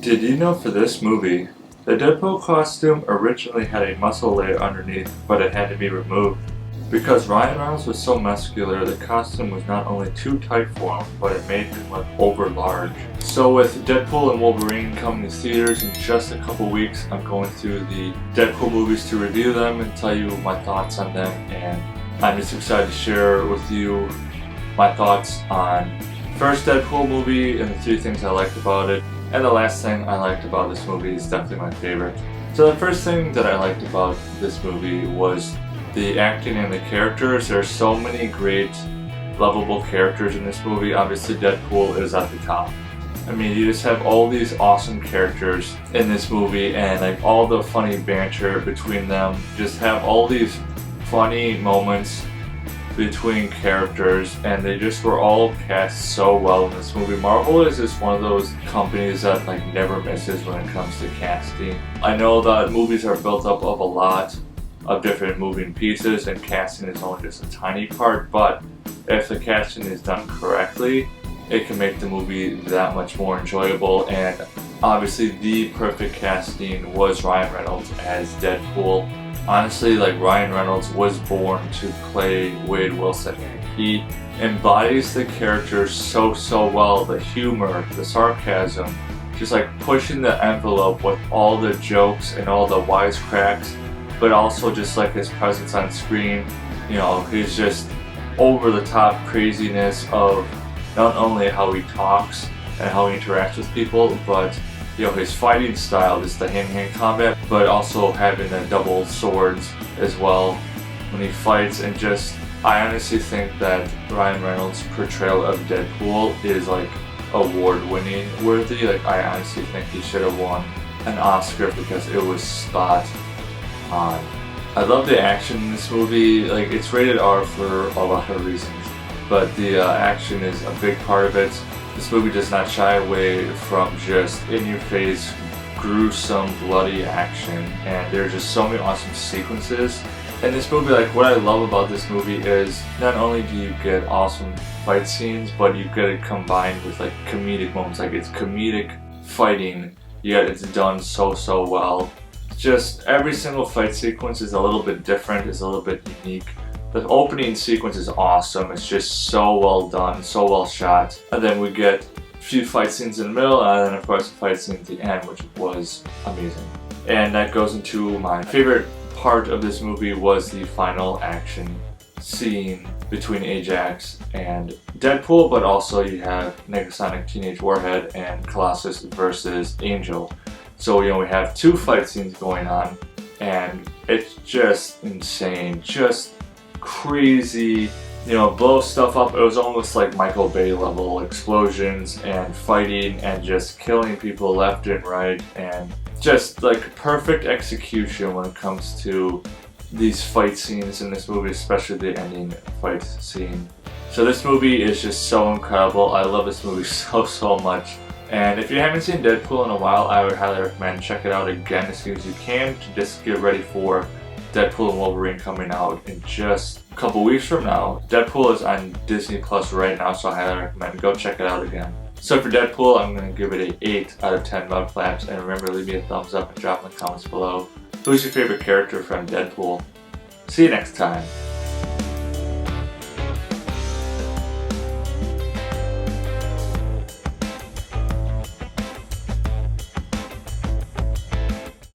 Did you know for this movie, the Deadpool costume originally had a muscle layer underneath, but it had to be removed? Because Ryan Reynolds was so muscular, the costume was not only too tight for him, but it made him look over large. So with Deadpool and Wolverine coming to theaters in just a couple weeks, I'm going through the Deadpool movies to review them and tell you my thoughts on them, and I'm just excited to share with you my thoughts on first Deadpool movie and the 3 things I liked about it. And the last thing I liked about this movie is definitely my favorite. So the first thing that I liked about this movie was the acting and the characters. There are so many great, lovable characters in this movie. Obviously Deadpool is at the top. I mean, you just have all these awesome characters in this movie, and like all the funny banter between them. Just have all these funny moments between characters, and they just were all cast so well in this movie. Marvel is just one of those companies that like never misses when it comes to casting. I know that movies are built up of a lot of different moving pieces, and casting is only just a tiny part, but if the casting is done correctly, it can make the movie that much more enjoyable. And obviously the perfect casting was Ryan Reynolds as Deadpool. Honestly, like, Ryan Reynolds was born to play Wade Wilson. He embodies the character so well, the humor, the sarcasm, just like pushing the envelope with all the jokes and all the wisecracks, but also just like his presence on screen. You know, he's just over the top craziness of not only how he talks and how he interacts with people, but you know, his fighting style, just the hand-to-hand combat, but also having the double swords as well when he fights. And just, I honestly think that Ryan Reynolds' portrayal of Deadpool is like award-winning worthy. Like, I honestly think he should have won an Oscar because it was spot on. I love the action in this movie. Like, it's rated R for a lot of reasons, but the action is a big part of it. This movie does not shy away from just in-your-face, gruesome, bloody action, and there's just so many awesome sequences in this movie. Like, what I love about this movie is not only do you get awesome fight scenes, but you get it combined with like comedic moments. Like, it's comedic fighting, yet it's done so well. Just every single fight sequence is a little bit different, is a little bit unique. The opening sequence is awesome. It's just so well done, so well shot. And then we get a few fight scenes in the middle, and then of course a fight scene at the end, which was amazing. And that goes into my favorite part of this movie was the final action scene between Ajax and Deadpool, but also you have Negasonic Teenage Warhead and Colossus versus Angel. So, you know, we have 2 fight scenes going on, and it's just insane. Just crazy, you know, blow stuff up. It was almost like Michael Bay level explosions and fighting and just killing people left and right, and just like perfect execution when it comes to these fight scenes in this movie, especially the ending fight scene. So this movie is just so incredible. I love this movie so much. And if you haven't seen Deadpool in a while, I would highly recommend check it out again as soon as you can to just get ready for Deadpool and Wolverine coming out in just a couple weeks from now. Deadpool is on Disney Plus right now, so I highly recommend go check it out again. So for Deadpool, I'm going to give it an 8 out of 10 Mudflaps, and remember, leave me a thumbs up and drop in the comments below. Who's your favorite character from Deadpool? See you next time.